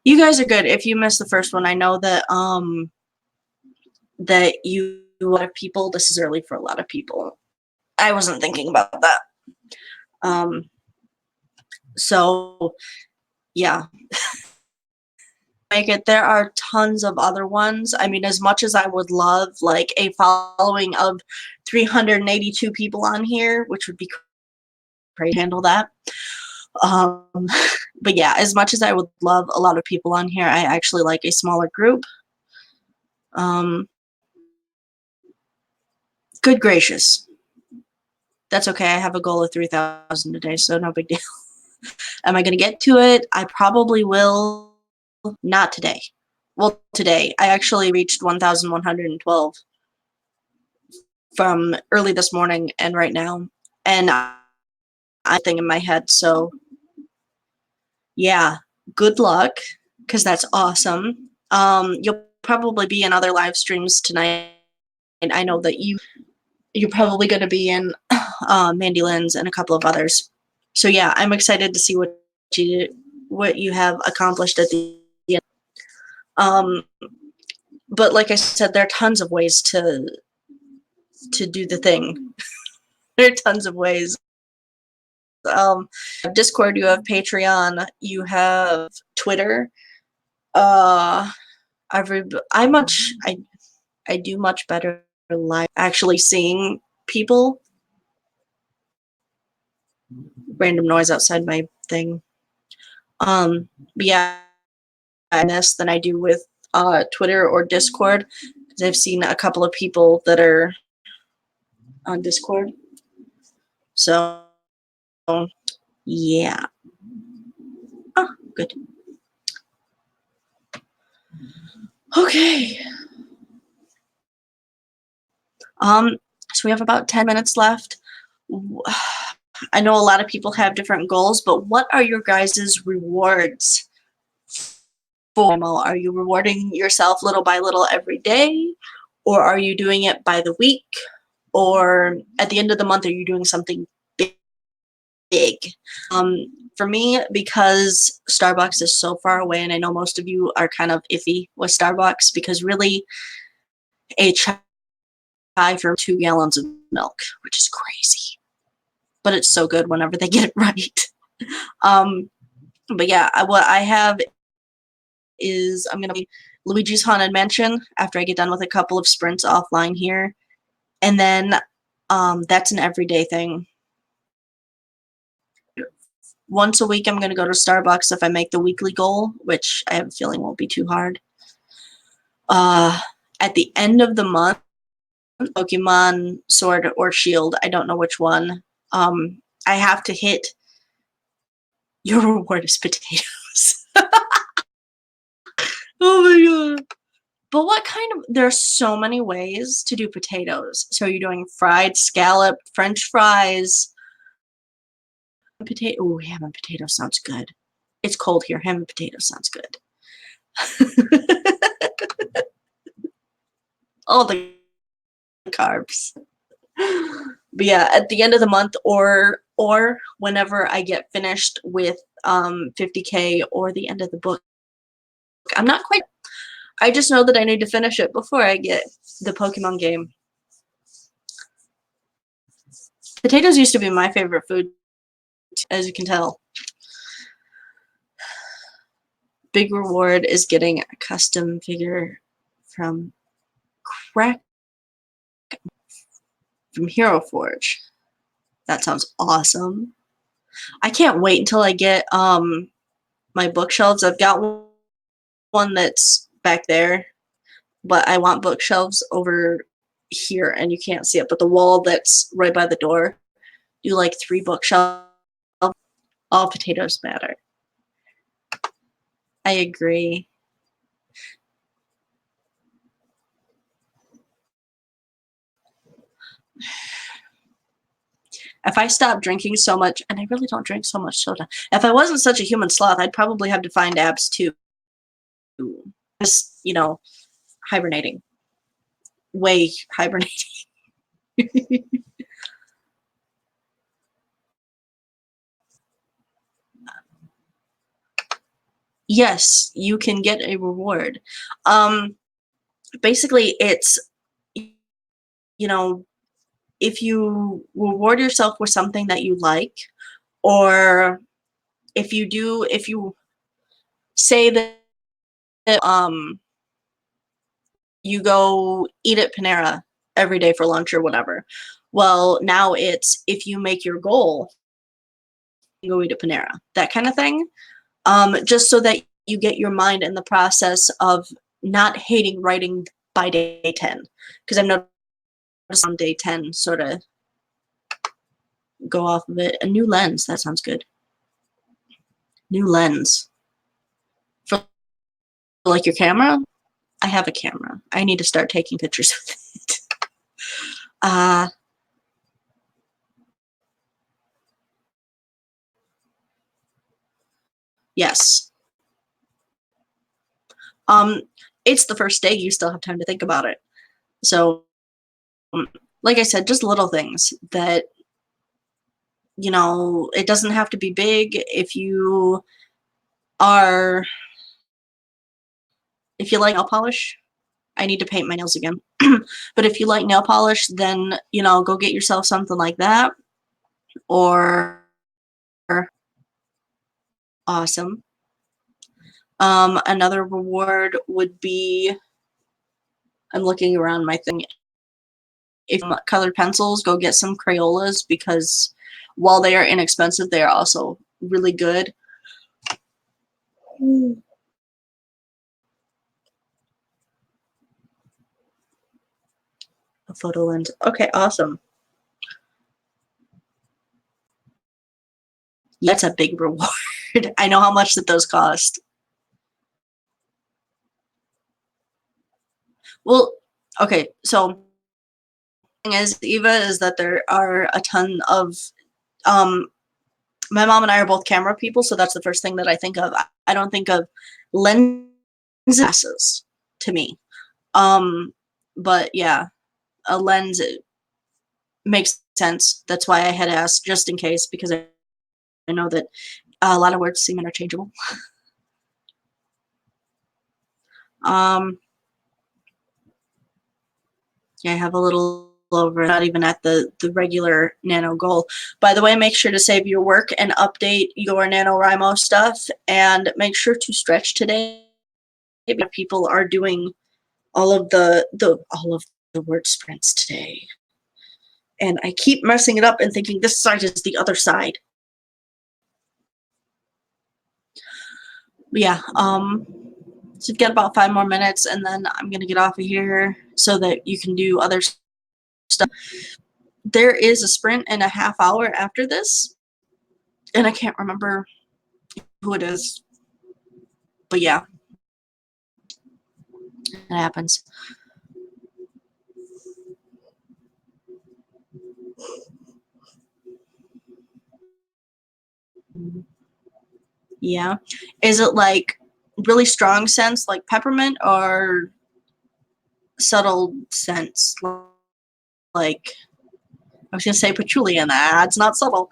Speaker 1: You guys are good. If you missed the first one, I know that that you a lot of people. This is early for a lot of people. I wasn't thinking about that. So yeah. Make it. There are tons of other ones. I mean, as much as I would love like a following of 382 people on here, which would be great to handle that. But yeah, as much as I would love a lot of people on here, I actually like a smaller group. Good gracious. That's okay. I have a goal of 3,000 today, so no big deal. Am I going to get to it? I probably will. Not today. Well, today. I actually reached 1,112 from early this morning and right now. And I'm thing in my head, so yeah, good luck, because that's awesome. You'll probably be in other live streams tonight. And I know that you're probably going to be in Mandi Lynn's and a couple of others. So yeah, I'm excited to see what you have accomplished at the end. But like I said, there are tons of ways to do the thing. There are tons of ways. Discord, you have Patreon, you have Twitter. I do much better live actually seeing people. Random noise outside my thing. But yeah, this than I do with Twitter or Discord, because I've seen a couple of people that are on Discord. So yeah. Oh, good. Okay. So we have about 10 minutes left. I know a lot of people have different goals, but what are your guys' rewards for NaNo? Are you rewarding yourself little by little every day? Or are you doing it by the week? Or at the end of the month, are you doing something big? big. For me, because Starbucks is so far away, and I know most of you are kind of iffy with Starbucks, because really a chai for 2 gallons of milk, which is crazy, but it's so good whenever they get it right. But yeah, what I have is I'm gonna be Luigi's Haunted Mansion after I get done with a couple of sprints offline here, and then that's an everyday thing. Once a week, I'm gonna go to Starbucks if I make the weekly goal, which I have a feeling won't be too hard. At the end of the month, Pokemon Sword or Shield, I don't know which one. I have to hit. Your reward is potatoes. Oh my god. But what kind of, there's so many ways to do potatoes. So you're doing fried, scallop, French fries, potato. Oh, ham and potato sounds good. It's cold here. Ham and potato sounds good. All the carbs. But yeah, at the end of the month, or whenever I get finished with 50K or the end of the book, I'm not quite. I just know that I need to finish it before I get the Pokemon game. Potatoes used to be my favorite food, as you can tell. Big reward is getting a custom figure from Hero Forge. That sounds awesome. I can't wait until I get my bookshelves. I've got one that's back there, but I want bookshelves over here, and you can't see it, but the wall that's right by the door, do like 3 bookshelves. All potatoes matter. I agree. If I stopped drinking so much, and I really don't drink so much soda, if I wasn't such a human sloth, I'd probably have defined abs too. Just, hibernating. Way hibernating. Yes, you can get a reward. Basically, it's, if you reward yourself with something that you like, or if you say that you go eat at Panera every day for lunch or whatever. Well, now it's, if you make your goal, you go eat at Panera, that kind of thing. Just so that you get your mind in the process of not hating writing by day 10. Because I've noticed on day 10 sort of go off of it. A new lens, that sounds good. New lens. For like your camera? I have a camera. I need to start taking pictures with it. Yes. It's the first day, you still have time to think about it. So, like I said, just little things that, it doesn't have to be big. If you like nail polish, I need to paint my nails again. But if you like nail polish, then, go get yourself something like that. Or, awesome. Another reward would be, I'm looking around my thing. If you want colored pencils, go get some Crayolas, because while they are inexpensive, they are also really good. A photo lens. Okay, awesome. That's a big reward. I know how much that those cost. Well, okay, so the thing is, Eva, is that there are a ton of my mom and I are both camera people, so that's the first thing that I think of. I don't think of lenses to me. But yeah, a lens, it makes sense. That's why I had asked, just in case, because I I know that a lot of words seem interchangeable. Yeah, I have a little over, not even at the regular Nano goal. By the way, make sure to save your work and update your NaNoWriMo stuff, and make sure to stretch today. People are doing all of the word sprints today. And I keep messing it up and thinking this side is the other side. But yeah, so we've got about 5 more minutes, and then I'm gonna get off of here so that you can do other stuff. There is a sprint in a half hour after this, and I can't remember who it is, but yeah, it happens. Yeah, is it like really strong scents like peppermint, or subtle scents like, I was gonna say patchouli, and that's not subtle.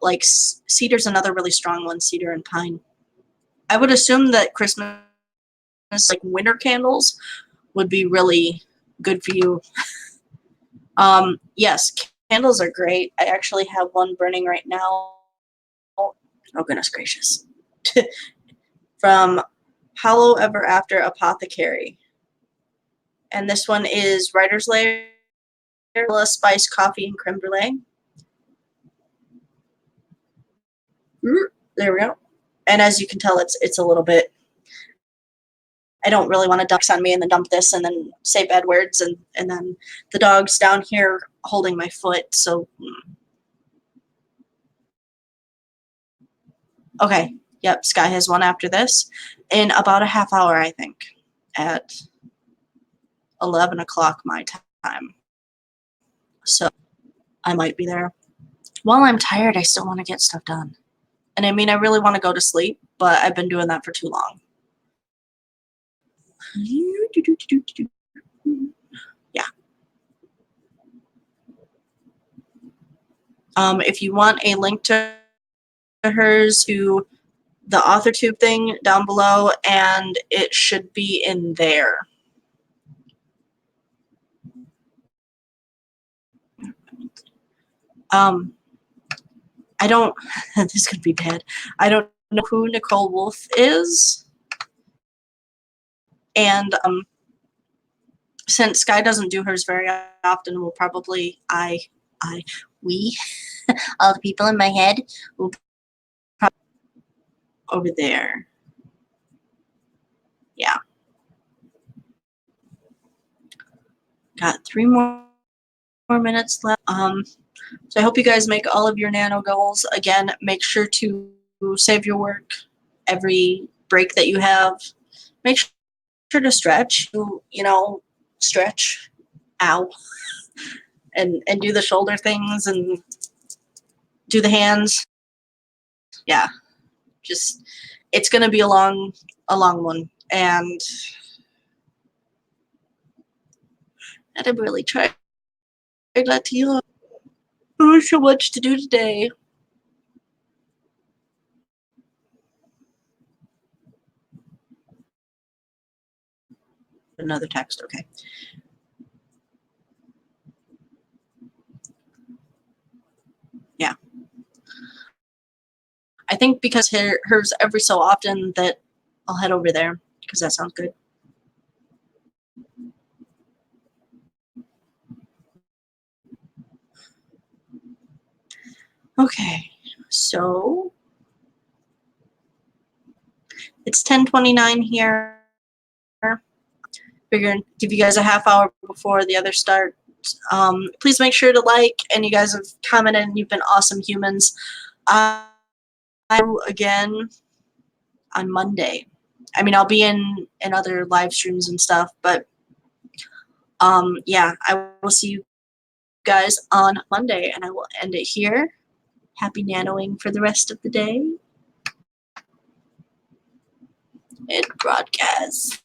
Speaker 1: Like cedar's another really strong one, cedar and pine. I would assume that Christmas, like winter candles, would be really good for you. Yes, candles are great. I actually have one burning right now. Oh goodness gracious. From Hollow Ever After Apothecary. And this one is Writer's Lair, Spice Coffee and Creme Brulee. There we go. And as you can tell, it's a little bit, I don't really want to dump on me and then dump this and then say bad words, and then the dog's down here holding my foot, so. Okay, yep, Sky has one after this in about a half hour, I think, at 11 o'clock my time. So I might be there. While I'm tired, I still want to get stuff done. And I mean, I really want to go to sleep, but I've been doing that for too long. Yeah. If you want a link to hers, to the AuthorTube thing down below, and it should be in there. I don't, this could be bad. I don't know who Nicole Wolf is. And since Sky doesn't do hers very often, we'll probably, we, all the people in my head, will probably over there. Yeah. Got 3 more minutes left. So I hope you guys make all of your Nano goals. Again, make sure to save your work every break that you have. Make sure to stretch, you know, stretch, ow, and do the shoulder things and do the hands. Yeah, just, it's going to be a long one. And I'm really trying not to yawn. There's so much to do today. Another text, okay. Yeah. I think because hers every so often that I'll head over there, because that sounds good. Okay, so it's 10:29 here. Figured give you guys a half hour before the other start. Please make sure to like, and you guys have commented, and you've been awesome humans. I again on Monday. I mean, I'll be in other live streams and stuff, but yeah, I will see you guys on Monday, and I will end it here. Happy nanoing for the rest of the day. And broadcast.